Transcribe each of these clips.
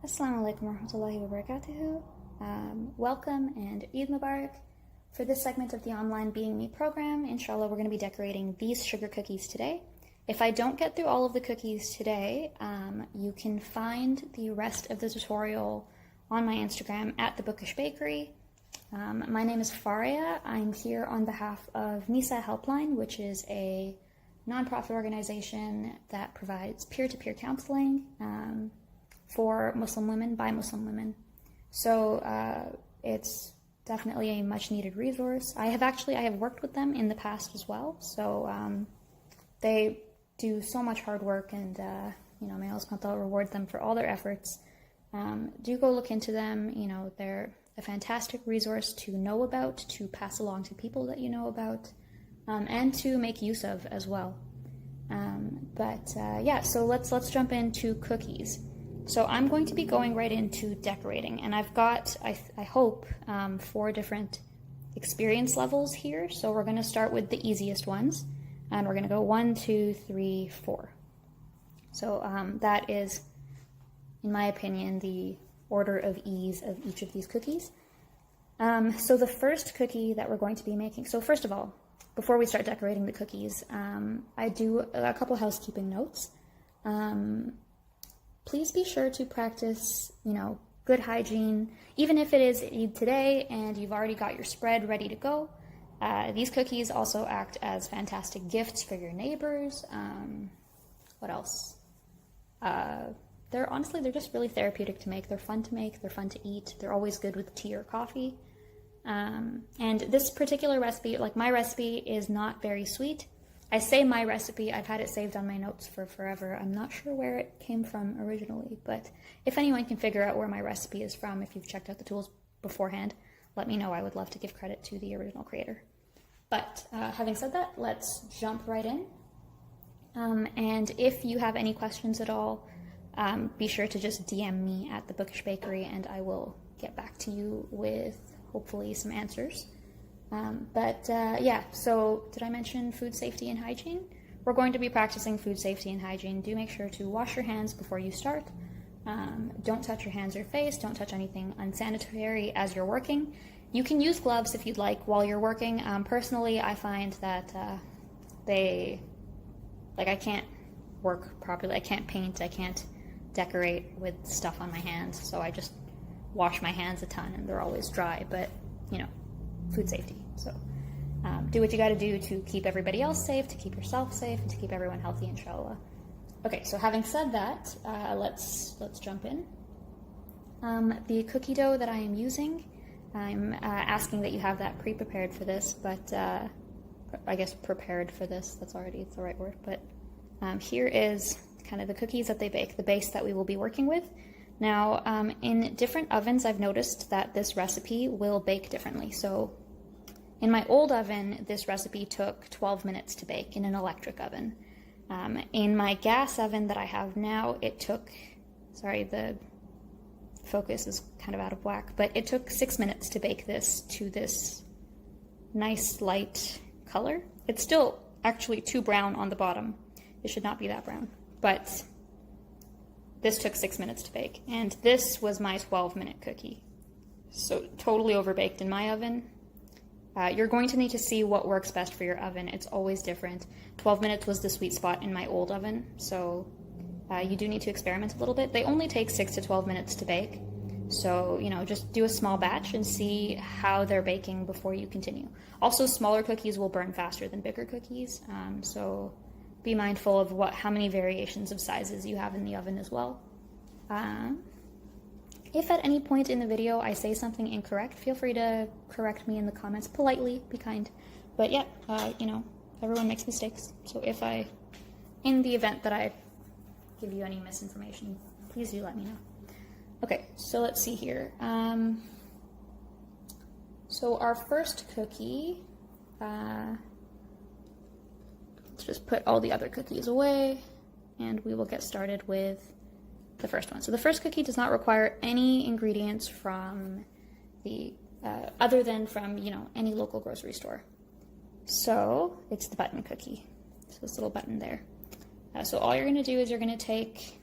Assalamu alaikum warahmatullahi wabarakatuh. Welcome and Eid Mubarak. For this segment of the Online Being Me program, inshallah, we're going to be decorating these sugar cookies today. If I don't get through all of the cookies today, you can find the rest of the tutorial on my Instagram at the Bookish Bakery. My name is Faria. I'm here on behalf of Nisa Helpline, which is a nonprofit organization that provides peer-to-peer counseling for Muslim women by Muslim women. So it's definitely a much needed resource. I have worked with them in the past as well. So they do so much hard work, and may Allah subhanahu wa ta'ala reward them for all their efforts. Do go look into them. They're a fantastic resource to know about, to pass along to people that you know about, and to make use of as well. So let's jump into cookies. So I'm going to be going right into decorating, and I've got, I hope, 4 different experience levels here. So we're going to start with the easiest ones, and we're going to go 1, 2, 3, 4. So that is, in my opinion, the order of ease of each of these cookies. So the first cookie that we're going to be making, so first of all, before we start decorating the cookies, I do a couple housekeeping notes. Please be sure to practice, good hygiene. Even if it is Eid today and you've already got your spread ready to go, these cookies also act as fantastic gifts for your neighbors. What else? They're just really therapeutic to make. They're fun to make. They're fun to eat. They're always good with tea or coffee. And this particular recipe, like my recipe, is not very sweet. I say my recipe, I've had it saved on my notes for forever. I'm not sure where it came from originally, but if anyone can figure out where my recipe is from, if you've checked out the tools beforehand, let me know. I would love to give credit to the original creator. But having said that, let's jump right in. And if you have any questions at all, be sure to just DM me at the Bookish Bakery, and I will get back to you with hopefully some answers. So did I mention food safety and hygiene? We're going to be practicing food safety and hygiene. Do make sure to wash your hands before you start. Don't touch your hands or face. Don't touch anything unsanitary as you're working. You can use gloves if you'd like while you're working. Personally, I find that I can't work properly. I can't paint. I can't decorate with stuff on my hands. So I just wash my hands a ton, and they're always dry. But, food safety. So do what you got to do to keep everybody else safe, to keep yourself safe, and to keep everyone healthy, inshallah. Okay, so having said that, let's jump in. The cookie dough that I am using, I'm asking that you have that pre-prepared for this, but I guess prepared for this, that's already the right word, but here is kind of the cookies that they bake, the base that we will be working with. Now, in different ovens, I've noticed that this recipe will bake differently. So in my old oven, this recipe took 12 minutes to bake in an electric oven. In my gas oven that I have now, it took, sorry, the focus is kind of out of whack, but it took 6 minutes to bake this to this nice light color. It's still actually too brown on the bottom. It should not be that brown, but this took 6 minutes to bake, and this was my 12-minute cookie. So totally overbaked in my oven. You're going to need to see what works best for your oven. It's always different. 12 minutes was the sweet spot in my old oven, so you do need to experiment a little bit. They only take 6 to 12 minutes to bake, so just do a small batch and see how they're baking before you continue. Also, smaller cookies will burn faster than bigger cookies, so be mindful of how many variations of sizes you have in the oven as well. If at any point in the video I say something incorrect, feel free to correct me in the comments politely, be kind. But yeah, everyone makes mistakes. So in the event that I give you any misinformation, please do let me know. Okay, so let's see here. So our first cookie, let's just put all the other cookies away, and we will get started with the first one. So the first cookie does not require any ingredients from the other than from any local grocery store. So it's the button cookie. So this little button there. So all you're going to do is you're going to take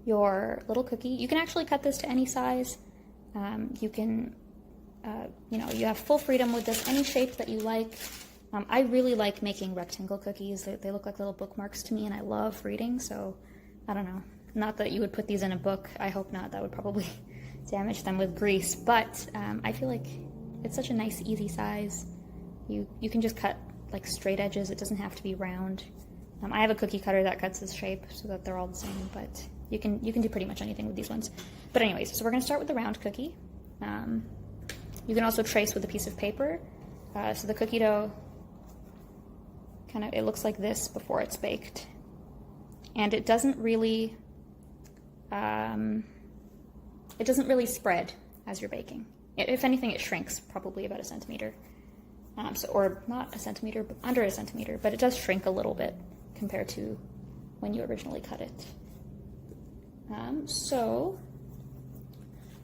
your little cookie. You can actually cut this to any size. You can, you know, you have full freedom with this, any shape that you like. I really like making rectangle cookies. They look like little bookmarks to me, and I love reading, so I don't know. Not that you would put these in a book. I hope not. That would probably damage them with grease, but I feel like it's such a nice, easy size. You can just cut like straight edges. It doesn't have to be round. I have a cookie cutter that cuts this shape so that they're all the same, but you can do pretty much anything with these ones. But anyways, so we're going to start with the round cookie. You can also trace with a piece of paper. So the cookie dough it looks like this before it's baked, and it doesn't really spread as you're baking. If anything, it shrinks probably about 1 centimeter. Or not 1 centimeter, but under 1 centimeter, but it does shrink a little bit compared to when you originally cut it. So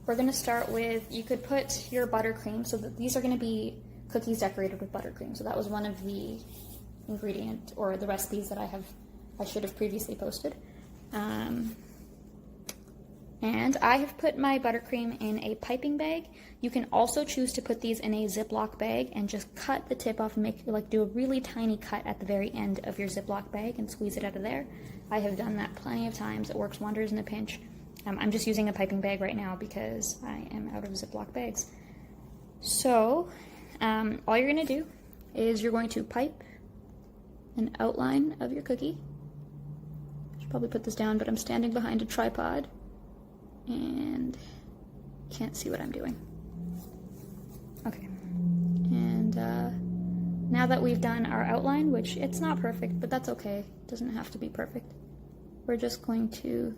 we're going to start with, you could put your buttercream, so that these are going to be cookies decorated with buttercream. So that was one of the ingredient or the recipes that I should have previously posted. And I have put my buttercream in a piping bag. You can also choose to put these in a Ziploc bag and just cut the tip off and do a really tiny cut at the very end of your Ziploc bag and squeeze it out of there. I have done that plenty of times. It works wonders in a pinch. I'm just using a piping bag right now because I am out of Ziploc bags. So all you're going to do is you're going to pipe an outline of your cookie. I should probably put this down, but I'm standing behind a tripod and can't see what I'm doing. Okay, and now that we've done our outline, which it's not perfect, but that's okay, it doesn't have to be perfect, we're just going to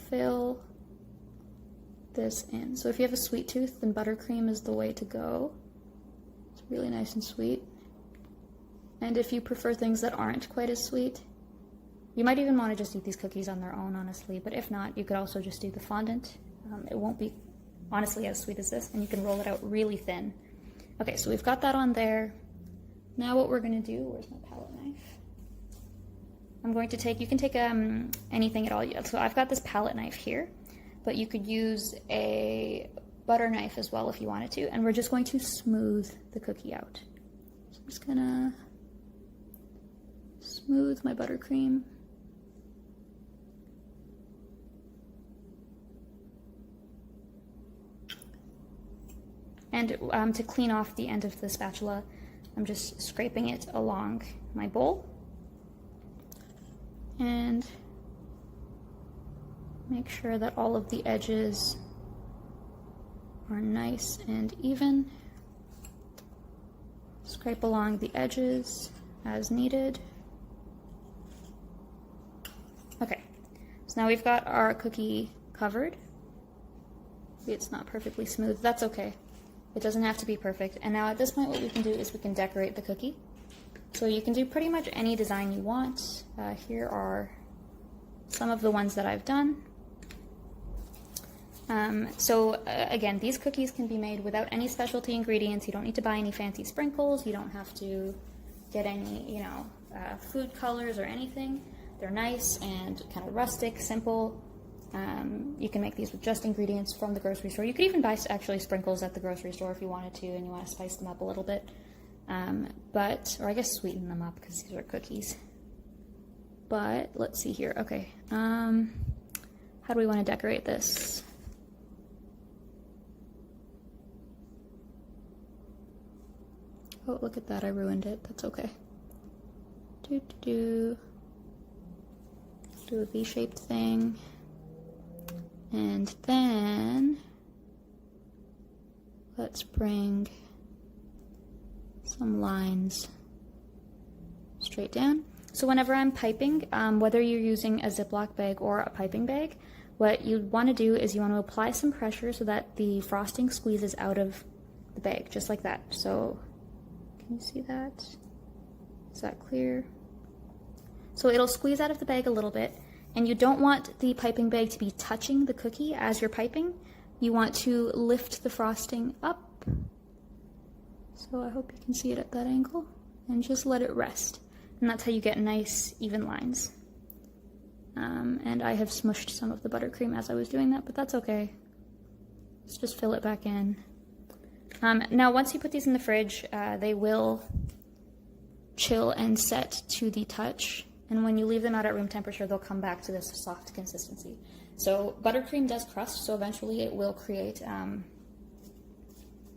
fill this in. So if you have a sweet tooth, then buttercream is the way to go. It's really nice and sweet. And if you prefer things that aren't quite as sweet, you might even want to just eat these cookies on their own, honestly, but if not, you could also just do the fondant. It won't be, honestly, as sweet as this, and you can roll it out really thin. Okay, so we've got that on there. Now what we're going to do, where's my palette knife? I'm going to take, you can take anything at all. So I've got this palette knife here, but you could use a butter knife as well if you wanted to, and we're just going to smooth the cookie out. So I'm just going to smooth my buttercream. And to clean off the end of the spatula, I'm just scraping it along my bowl. And make sure that all of the edges are nice and even. Scrape along the edges as needed. Okay, so now we've got our cookie covered. See, it's not perfectly smooth. That's okay. It doesn't have to be perfect. And now at this point, what we can do is we can decorate the cookie. So you can do pretty much any design you want. Here are some of the ones that I've done. Again, these cookies can be made without any specialty ingredients. You don't need to buy any fancy sprinkles. You don't have to get any, food colors or anything. They're nice and kind of rustic, simple. You can make these with just ingredients from the grocery store. You could even buy actually sprinkles at the grocery store if you wanted to and you want to spice them up a little bit. Or I guess sweeten them up because these are cookies. But let's see here. Okay. How do we want to decorate this? Oh, look at that. I ruined it. That's okay. Do a V-shaped thing. And then let's bring some lines straight down. So whenever I'm piping, whether you're using a Ziploc bag or a piping bag, what you want to do is you want to apply some pressure so that the frosting squeezes out of the bag, just like that. So can you see that? Is that clear? So it'll squeeze out of the bag a little bit. And you don't want the piping bag to be touching the cookie as you're piping. You want to lift the frosting up. So I hope you can see it at that angle. And just let it rest. And that's how you get nice, even lines. And I have smushed some of the buttercream as I was doing that, but that's okay. Let's just fill it back in. Now, once you put these in the fridge, they will chill and set to the touch. And when you leave them out at room temperature, they'll come back to this soft consistency. So buttercream does crust, so eventually it will create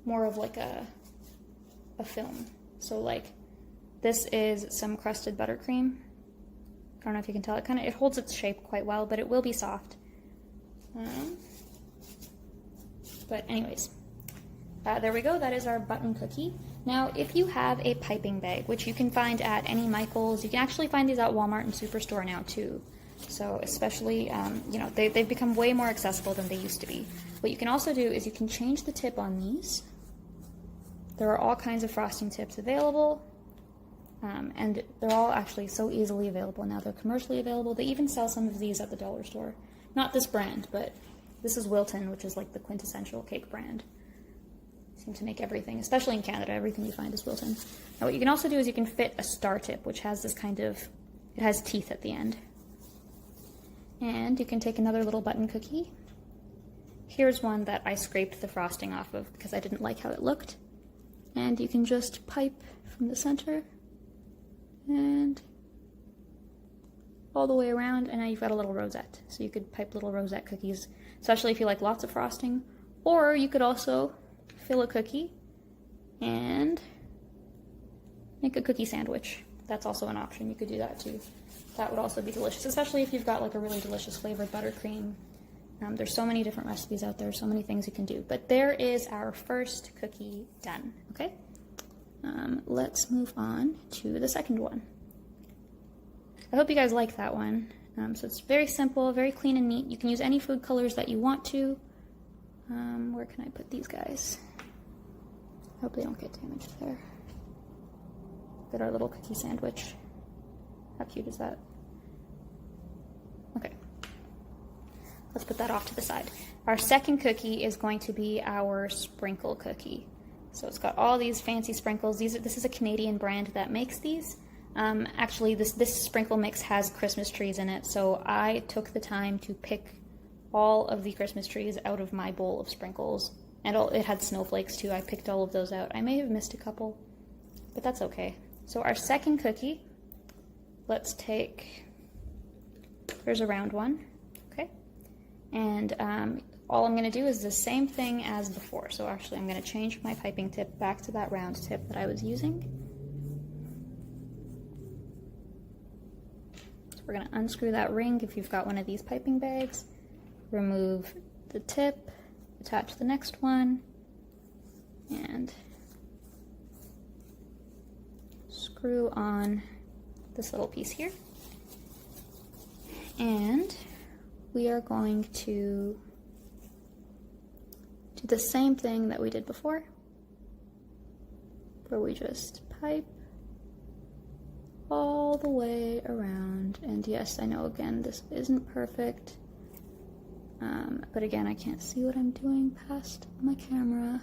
more of like a film. So like this is some crusted buttercream. I don't know if you can tell, it holds its shape quite well, but it will be soft. But anyways, there we go, that is our button cookie. Now, if you have a piping bag, which you can find at any Michael's, you can actually find these at Walmart and Superstore now too. So especially, you know, they've become way more accessible than they used to be. What you can also do is you can change the tip on these. There are all kinds of frosting tips available, and they're all actually so easily available now. They're commercially available. They even sell some of these at the dollar store. Not this brand, but this is Wilton, which is like the quintessential cake brand. Seem to make everything, especially in Canada, everything you find is Wilton. Now what you can also do is you can fit a star tip, which has this kind of, it has teeth at the end. And you can take another little button cookie. Here's one that I scraped the frosting off of because I didn't like how it looked. And you can just pipe from the center and all the way around, and now you've got a little rosette. So you could pipe little rosette cookies, especially if you like lots of frosting. Or you could also fill a cookie and make a cookie sandwich. That's also an option. You could do that too. That would also be delicious, especially if you've got like a really delicious flavored buttercream. There's so many different recipes out there, so many things you can do. But there is our first cookie done, okay? Let's move on to the second one. I hope you guys like that one. So it's very simple, very clean and neat. You can use any food colors that you want to. Where can I put these guys? I hope they don't get damaged there. Get our little cookie sandwich. How cute is that? Okay. Let's put that off to the side. Our second cookie is going to be our sprinkle cookie. So it's got all these fancy sprinkles. This is a Canadian brand that makes these. Actually, this sprinkle mix has Christmas trees in it, so I took the time to pick all of the Christmas trees out of my bowl of sprinkles. And it had snowflakes too. I picked all of those out. I may have missed a couple, but that's okay. So our second cookie, let's take, here's a round one, okay? And all I'm gonna do is the same thing as before. So actually I'm gonna change my piping tip back to that round tip that I was using. So we're gonna unscrew that ring if you've got one of these piping bags, remove the tip, attach the next one, and screw on this little piece here. And we are going to do the same thing that we did before, where we just pipe all the way around. And yes, I know, again, this isn't perfect. But again, I can't see what I'm doing past my camera.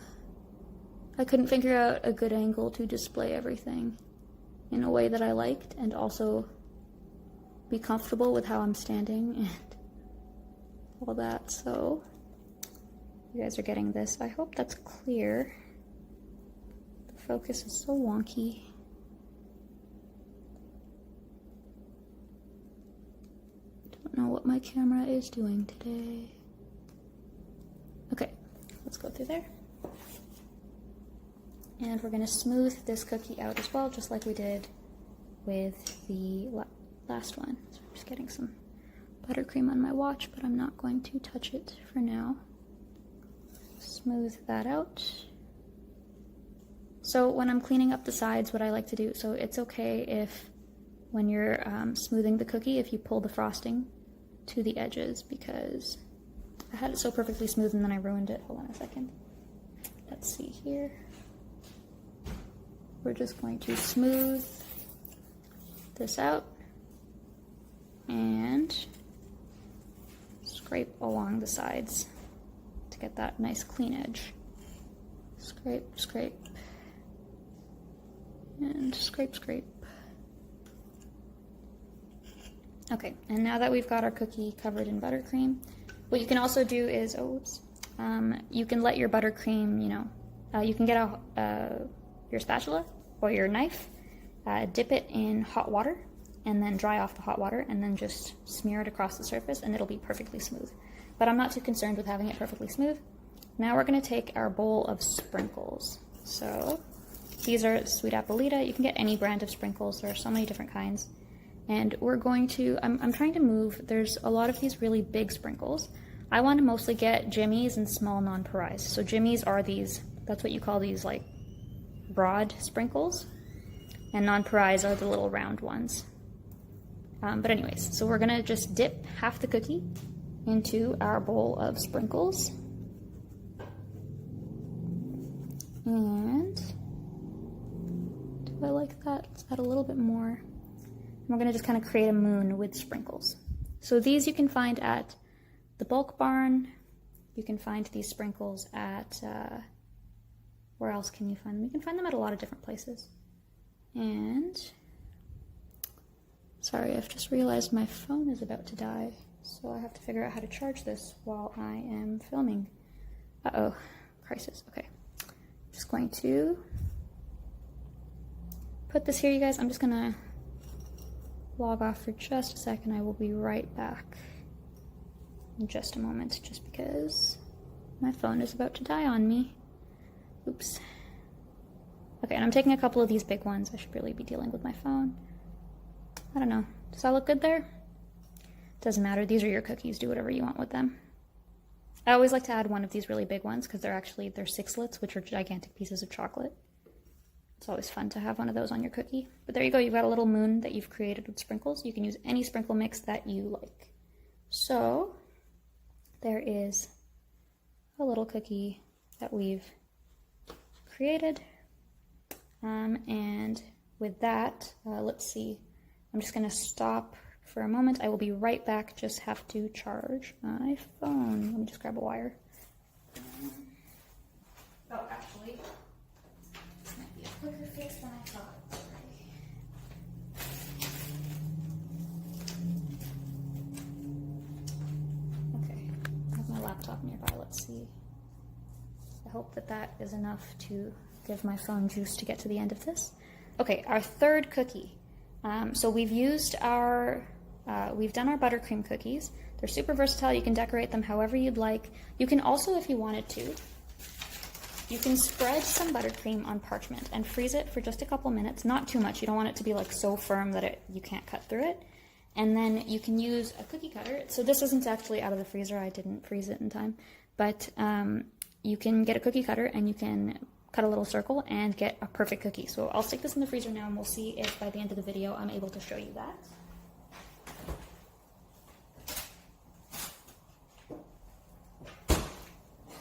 I couldn't figure out a good angle to display everything in a way that I liked and also be comfortable with how I'm standing and all that. So you guys are getting this. I hope that's clear. The focus is so wonky. Don't know what my camera is doing today. Okay, let's go through there. And we're gonna smooth this cookie out as well, just like we did with the last one. So I'm just getting some buttercream on my watch, but I'm not going to touch it for now. Smooth that out. So when I'm cleaning up the sides, what I like to do, so it's okay if when you're smoothing the cookie, if you pull the frosting to the edges, because I had it so perfectly smooth and then I ruined it. Hold on a second. Let's see here. We're just going to smooth this out and scrape along the sides to get that nice clean edge. Scrape, scrape, and scrape, scrape. Okay, and now that we've got our cookie covered in buttercream, what you can also do is, you can let your buttercream, you can get your spatula or your knife, dip it in hot water, and then dry off the hot water, and then just smear it across the surface, and it'll be perfectly smooth. But I'm not too concerned with having it perfectly smooth. Now we're going to take our bowl of sprinkles. So these are Sweet Abuelita. You can get any brand of sprinkles. There are so many different kinds. And we're going to, I'm trying to move, there's a lot of these really big sprinkles. I want to mostly get jimmies and small nonpareils. So jimmies are these, that's what you call these like broad sprinkles. And nonpareils are the little round ones. But anyways, so we're gonna just dip half the cookie into our bowl of sprinkles. And do I like that? Let's add a little bit more. And we're gonna just kind of create a moon with sprinkles. So these you can find at the Bulk Barn. You can find these sprinkles at, where else can you find them? You can find them at a lot of different places. And, sorry, I've just realized my phone is about to die, so I have to figure out how to charge this while I am filming. Uh-oh, crisis, okay. Just going to put this here, you guys. I'm just gonna log off for just a second. I will be right back in just a moment, just because my phone is about to die on me. Oops. Okay, and I'm taking a couple of these big ones. I should really be dealing with my phone. I don't know. Does that look good there? Doesn't matter. These are your cookies. Do whatever you want with them. I always like to add one of these really big ones because they're sixlets, which are gigantic pieces of chocolate. It's always fun to have one of those on your cookie. But there you go. You've got a little moon that you've created with sprinkles. You can use any sprinkle mix that you like. So there is a little cookie that we've created. And with that, let's see. I'm just going to stop for a moment. I will be right back. Just have to charge my phone. Let me just grab a wire. Oh, actually, this might be a quicker fix than I thought. Okay, I have my laptop nearby. Let's see. I hope that that is enough to give my phone juice to get to the end of this. Okay, our third cookie. So we've used we've done our buttercream cookies. They're super versatile. You can decorate them however you'd like. You can also, if you wanted to, you can spread some buttercream on parchment and freeze it for just a couple minutes. Not too much. You don't want it to be like so firm that you can't cut through it. And then you can use a cookie cutter. So this isn't actually out of the freezer. I didn't freeze it in time. But you can get a cookie cutter and you can cut a little circle and get a perfect cookie. So I'll stick this in the freezer now and we'll see if by the end of the video I'm able to show you that.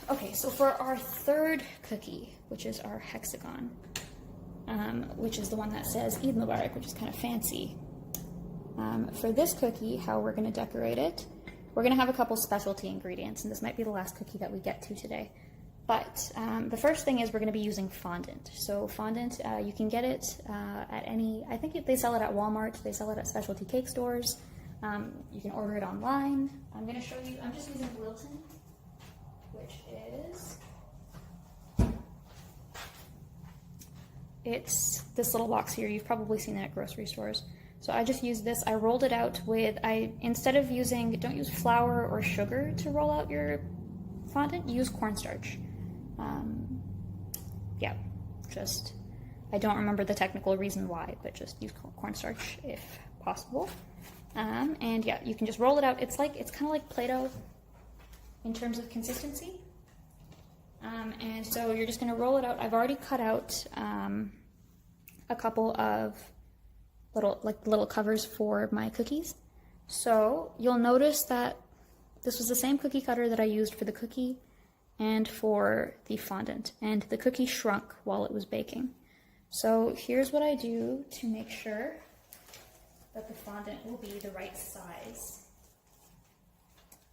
Okay, so for our third cookie, which is our hexagon, which is the one that says Eid Mubarak, which is kind of fancy. For this cookie, how we're going to decorate it, we're going to have a couple specialty ingredients, and this might be the last cookie that we get to today. But the first thing is we're going to be using fondant. So fondant, you can get it at any, I think they sell it at Walmart, they sell it at specialty cake stores. You can order it online. I'm going to show you, I'm just using Wilton, which is, it's this little box here. You've probably seen it at grocery stores. So I just used this. I rolled it out with, instead of using, don't use flour or sugar to roll out your fondant, use cornstarch. Yeah, just, I don't remember the technical reason why, but just use cornstarch if possible. And yeah, you can just roll it out. It's kind of like Play-Doh in terms of consistency. And so you're just going to roll it out. I've already cut out a couple of little covers for my cookies. So you'll notice that this was the same cookie cutter that I used for the cookie and for the fondant, and the cookie shrunk while it was baking. So here's what I do to make sure that the fondant will be the right size.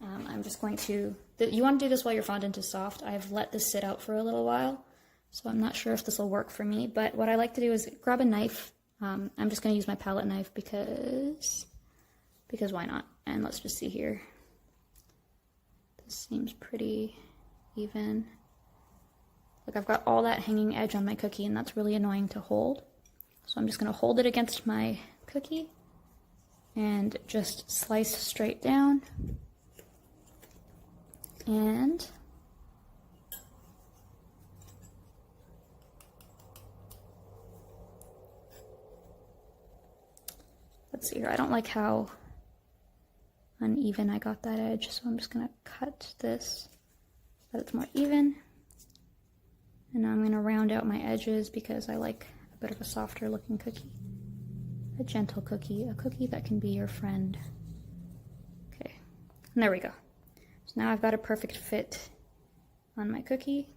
I'm just going to, you want to do this while your fondant is soft. I've let this sit out for a little while, so I'm not sure if this will work for me, but what I like to do is grab a knife. I'm just going to use my palette knife because because why not? And let's just see here. This seems pretty even. Like I've got all that hanging edge on my cookie, and that's really annoying to hold. So I'm just gonna hold it against my cookie and just slice straight down. And let's see here, I don't like how uneven I got that edge, so I'm just gonna cut this so that it's more even. And now I'm gonna round out my edges because I like a bit of a softer looking cookie. A gentle cookie, a cookie that can be your friend. Okay, and there we go. So now I've got a perfect fit on my cookie.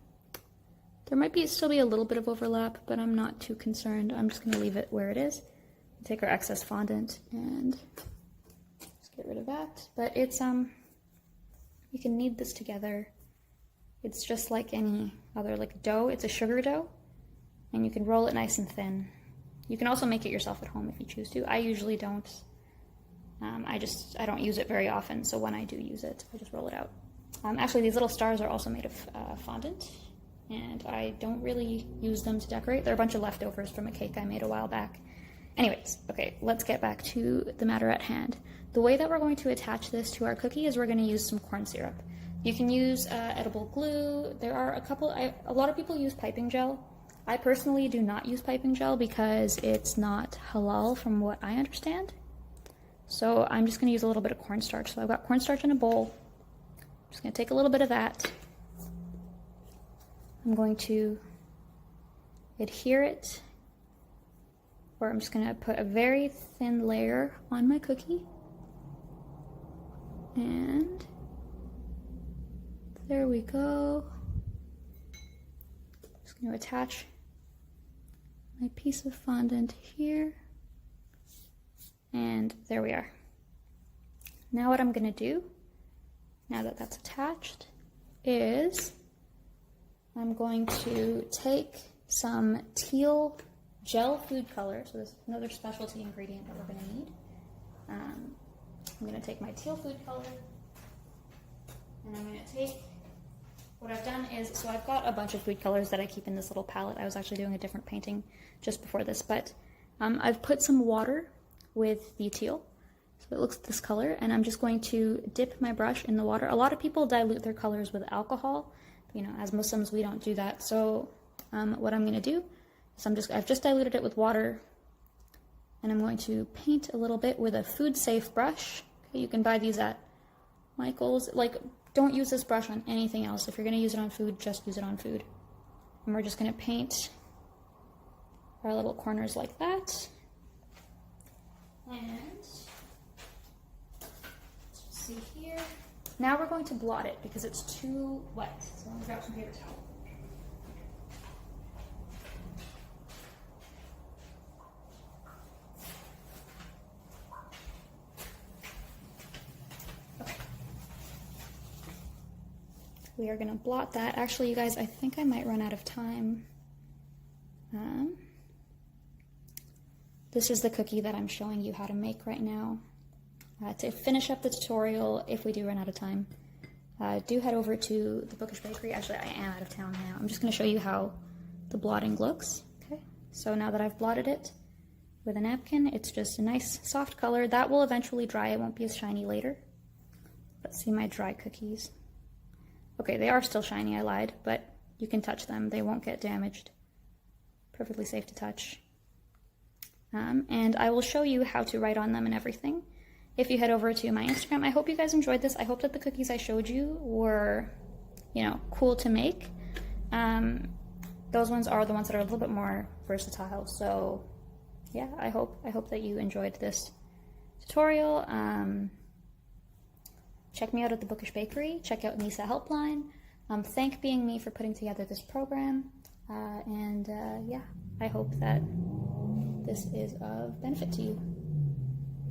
There might still be a little bit of overlap, but I'm not too concerned. I'm just gonna leave it where it is. Take our excess fondant and just get rid of that. But it's, you can knead this together. It's just like any other like dough. It's a sugar dough, and you can roll it nice and thin. You can also make it yourself at home if you choose to. I usually don't. I don't use it very often, so when I do use it, I just roll it out. Actually, these little stars are also made of fondant, and I don't really use them to decorate. They're a bunch of leftovers from a cake I made a while back. Anyways, okay, let's get back to the matter at hand. The way that we're going to attach this to our cookie is we're going to use some corn syrup. You can use edible glue. There are a lot of people use piping gel. I personally do not use piping gel because it's not halal from what I understand. So I'm just going to use a little bit of cornstarch. So I've got cornstarch in a bowl. I'm just going to take a little bit of that. I'm going to adhere it, or I'm just going to put a very thin layer on my cookie. And there we go. Just going to attach my piece of fondant here. And there we are. Now what I'm going to do, now that that's attached, is I'm going to take some teal gel food color. So this is another specialty ingredient that we're going to need. I'm going to take my teal food color, and I'm going to take, what I've done is, so I've got a bunch of food colors that I keep in this little palette. I was actually doing a different painting just before this, but I've put some water with the teal, so it looks this color, and I'm just going to dip my brush in the water. A lot of people dilute their colors with alcohol. You know, as Muslims, we don't do that. So what I'm going to do is I've just diluted it with water, and I'm going to paint a little bit with a food-safe brush. Okay, you can buy these at Michael's. Like, don't use this brush on anything else. If you're going to use it on food, just use it on food. And we're just going to paint our little corners like that. And let's see here. Now we're going to blot it because it's too wet. So I'm going to grab some paper towel. Okay. We are going to blot that. Actually, you guys, I think I might run out of time. This is the cookie that I'm showing you how to make right now. To finish up the tutorial, if we do run out of time, do head over to the Bookish Bakery. Actually, I am out of town now. I'm just going to show you how the blotting looks. Okay, so now that I've blotted it with a napkin, it's just a nice soft color. That will eventually dry. It won't be as shiny later. Let's see my dry cookies. Okay, they are still shiny, I lied, but you can touch them. They won't get damaged. Perfectly safe to touch. And I will show you how to write on them and everything if you head over to my Instagram. I hope you guys enjoyed this. I hope that the cookies I showed you were, you know, cool to make. Those ones are the ones that are a little bit more versatile. So yeah, I hope that you enjoyed this tutorial. Check me out at the Bookish Bakery. Check out Nisa Helpline. Thank Being Me for putting together this program. Yeah, I hope that this is of benefit to you.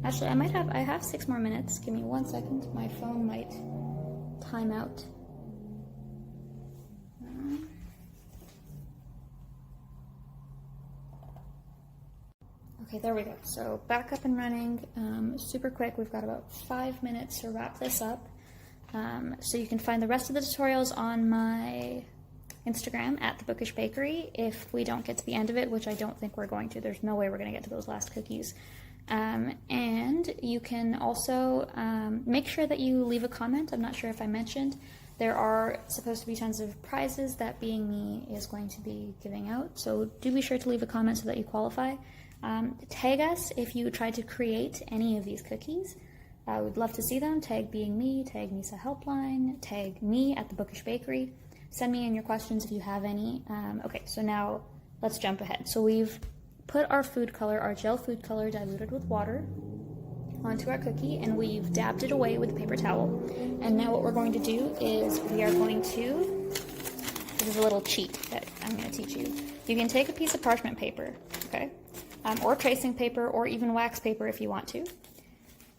Actually, I have 6 more minutes. Give me 1 second. My phone might time out. Okay, Okay, there we go. So back up and running, super quick. We've got about 5 minutes to wrap this up. So you can find the rest of the tutorials on my Instagram at The Bookish Bakery. If we don't get to the end of it, which I don't think we're going to, there's no way we're going to get to those last cookies. And you can also make sure that you leave a comment. I'm not sure if I mentioned, there are supposed to be tons of prizes that Being Me is going to be giving out. So do be sure to leave a comment so that you qualify. Tag us if you tried to create any of these cookies. I would love to see them. Tag Being Me, tag Nisa Helpline, tag me at The Bookish Bakery. Send me in your questions if you have any. Okay, so now let's jump ahead. So we've put our food color, our gel food color diluted with water, onto our cookie, and we've dabbed it away with a paper towel. And now what we're going to do is we are going to, this is a little cheat that I'm going to teach you. You can take a piece of parchment paper, okay, or tracing paper, or even wax paper if you want to.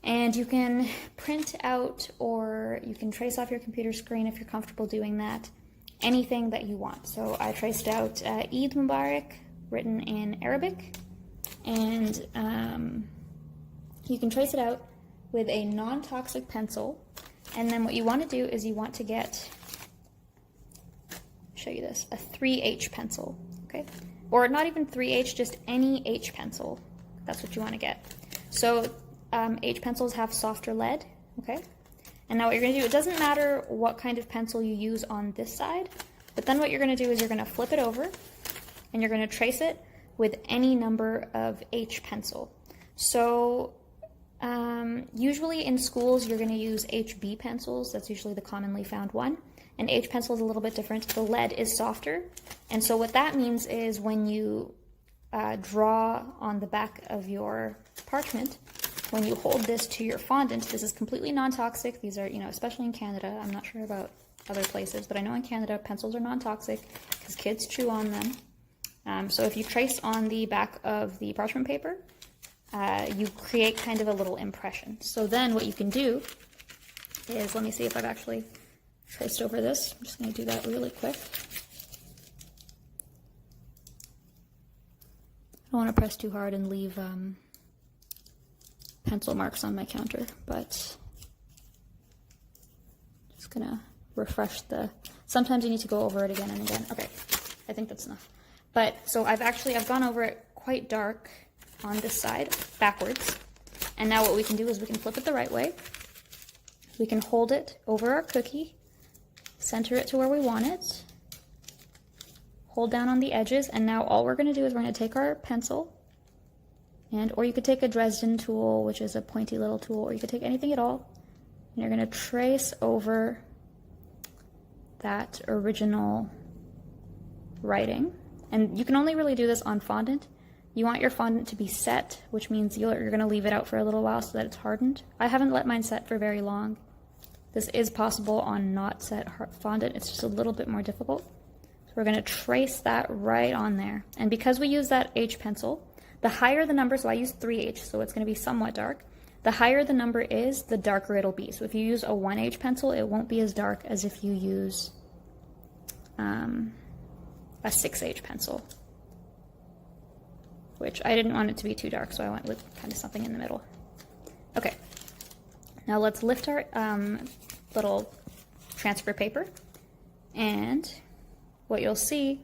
And you can print out, or you can trace off your computer screen if you're comfortable doing that, anything that you want. So I traced out Eid Mubarak written in Arabic, and you can trace it out with a non-toxic pencil. And then what you want to do is you want to get, show you this, a 3H pencil, okay? Or not even 3H, just any H pencil. That's what you want to get. So H pencils have softer lead, okay? And now what you're going to do, it doesn't matter what kind of pencil you use on this side, but then what you're going to do is you're going to flip it over, and you're going to trace it with any number of H pencil. So usually in schools you're going to use HB pencils. That's usually the commonly found one. And H pencil is a little bit different. The lead is softer. And so what that means is when you draw on the back of your parchment, when you hold this to your fondant, this is completely non-toxic. These are, especially in Canada, I'm not sure about other places, but I know in Canada pencils are non-toxic because kids chew on them. So if you trace on the back of the parchment paper, you create kind of a little impression. So then what you can do is, let me see if I've actually traced over this. I'm just going to do that really quick. I don't want to press too hard and leave pencil marks on my counter, but just going to refresh the, sometimes you need to go over it again and again. Okay, I think that's enough. But so I've gone over it quite dark on this side, backwards. And now what we can do is we can flip it the right way. We can hold it over our cookie, center it to where we want it, hold down on the edges, and now all we're going to do is we're going to take our pencil, or you could take a Dresden tool, which is a pointy little tool, or you could take anything at all, and you're going to trace over that original writing. And you can only really do this on fondant. You want your fondant to be set, which means you're going to leave it out for a little while so that it's hardened. I haven't let mine set for very long. This is possible on not set fondant. It's just a little bit more difficult. So we're going to trace that right on there. And because we use that H pencil, the higher the number, so I use 3H, so it's going to be somewhat dark. The higher the number is, the darker it'll be. So if you use a 1H pencil, it won't be as dark as if you use a 6H pencil, which I didn't want it to be too dark, so I went with kind of something in the middle. Okay, now let's lift our little transfer paper, and what you'll see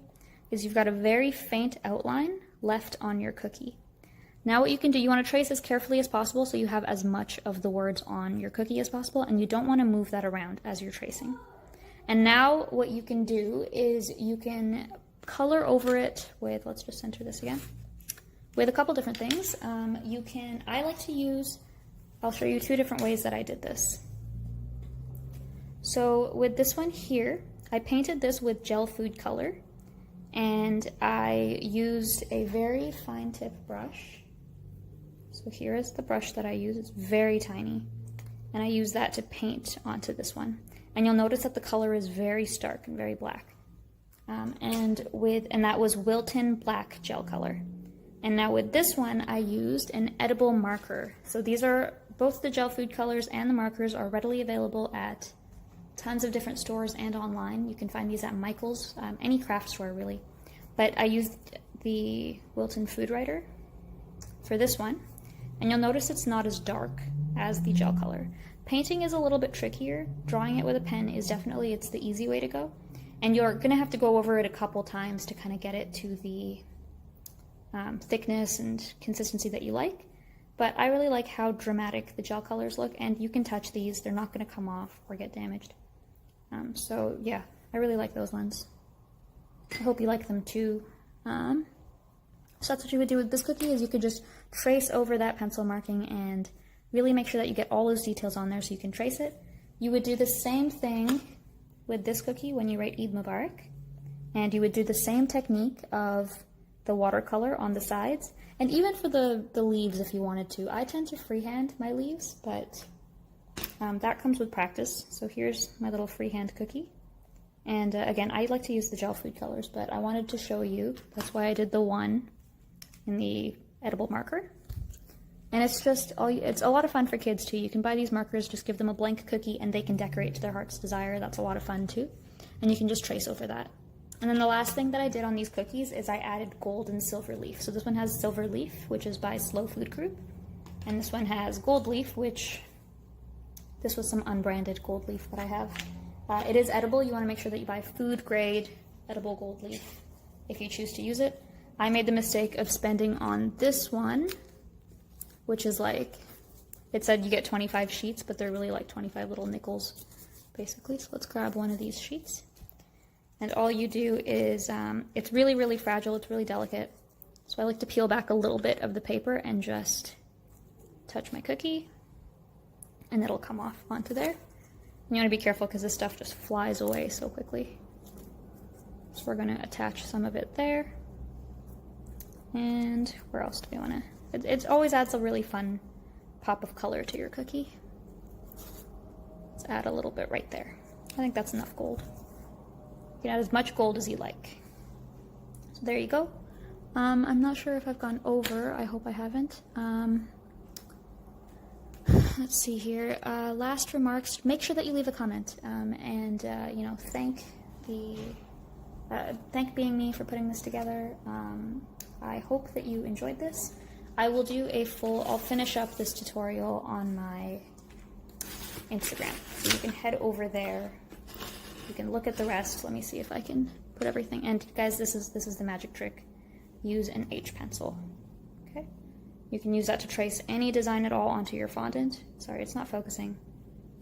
is you've got a very faint outline left on your cookie. Now what you can do, you want to trace as carefully as possible so you have as much of the words on your cookie as possible, and you don't want to move that around as you're tracing. And now what you can do is you can color over it with, let's just center this again, with a couple different things. I like to use, I'll show you two different ways that I did this. So with this one here, I painted this with gel food color, and I used a very fine tip brush. So here is the brush that I use. It's very tiny, and I use that to paint onto this one. And you'll notice that the color is very stark and very black. And that was Wilton black gel color. And now with this one, I used an edible marker. So these are both the gel food colors and the markers are readily available at tons of different stores and online. You can find these at Michael's, any craft store really. But I used the Wilton Food Writer, for this one. And you'll notice it's not as dark as the gel color. Painting is a little bit trickier. Drawing it with a pen is definitely, it's the easy way to go. And you're gonna have to go over it a couple times to kind of get it to the thickness and consistency that you like. But I really like how dramatic the gel colors look, and you can touch these. They're not gonna come off or get damaged. So yeah, I really like those ones. I hope you like them too. So that's what you would do with this cookie, is you could just trace over that pencil marking and really make sure that you get all those details on there so you can trace it. You would do the same thing with this cookie when you write Eid Mubarak, and you would do the same technique of the watercolor on the sides, and even for the leaves if you wanted to. I tend to freehand my leaves, but that comes with practice. So here's my little freehand cookie. And again, I like to use the gel food colors, but I wanted to show you. That's why I did the one in the edible marker. And it's just, it's a lot of fun for kids too. You can buy these markers, just give them a blank cookie and they can decorate to their heart's desire. That's a lot of fun too. And you can just trace over that. And then the last thing that I did on these cookies is I added gold and silver leaf. So this one has silver leaf, which is by Slow Food Group. And this one has gold leaf, which, this was some unbranded gold leaf that I have. It is edible. You want to make sure that you buy food grade edible gold leaf if you choose to use it. I made the mistake of spending on this one, which is like, it said you get 25 sheets, but they're really like 25 little nickels, basically. So let's grab one of these sheets. And all you do is, it's really, really fragile, it's really delicate. So I like to peel back a little bit of the paper and just touch my cookie, and it'll come off onto there. And you want to be careful because this stuff just flies away so quickly. So we're going to attach some of it there. And where else do we want to? It always adds a really fun pop of color to your cookie. Let's add a little bit right there. I think that's enough gold. You can add as much gold as you like. So there you go. I'm not sure if I've gone over. I hope I haven't. Let's see here. Last remarks. Make sure that you leave a comment and you know, thank Being Me for putting this together. I hope that you enjoyed this. I will do I'll finish up this tutorial on my Instagram. So you can head over there. You can look at the rest. Let me see if I can put everything. And guys, this is the magic trick. Use an H pencil. Okay? You can use that to trace any design at all onto your fondant. Sorry, it's not focusing.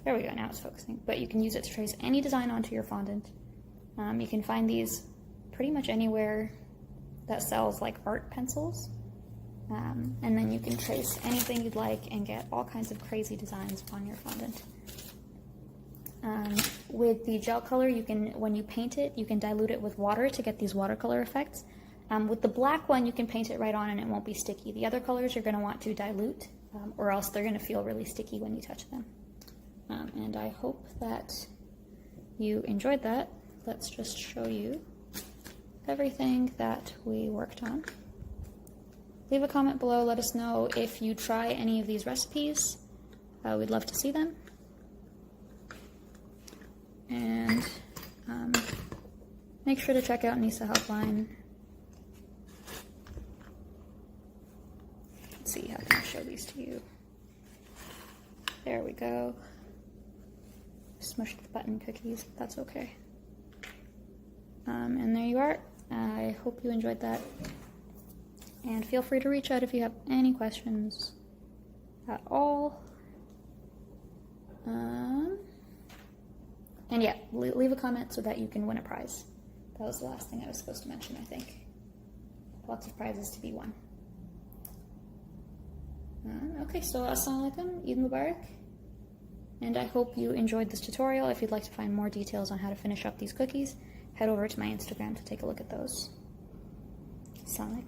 There we go, now it's focusing. But you can use it to trace any design onto your fondant. You can find these pretty much anywhere that sells like art pencils. And then you can trace anything you'd like and get all kinds of crazy designs on your fondant. With the gel color, you can, when you paint it, you can dilute it with water to get these watercolor effects. With the black one, you can paint it right on and it won't be sticky. The other colors you're going to want to dilute, or else they're going to feel really sticky when you touch them. And I hope that you enjoyed that. Let's just show you everything that we worked on. Leave a comment below. Let us know if you try any of these recipes. We'd love to see them. And make sure to check out Nisa Helpline. Let's see, how can I show these to you? There we go. Smushed the button cookies, but that's okay. And there you are. I hope you enjoyed that. And feel free to reach out if you have any questions at all. And yeah, leave a comment so that you can win a prize. That was the last thing I was supposed to mention, I think. Lots of prizes to be won. Okay, so Assalamu alaikum, Eid Mubarak. And I hope you enjoyed this tutorial. If you'd like to find more details on how to finish up these cookies, head over to my Instagram to take a look at those. Assalamu alaikum.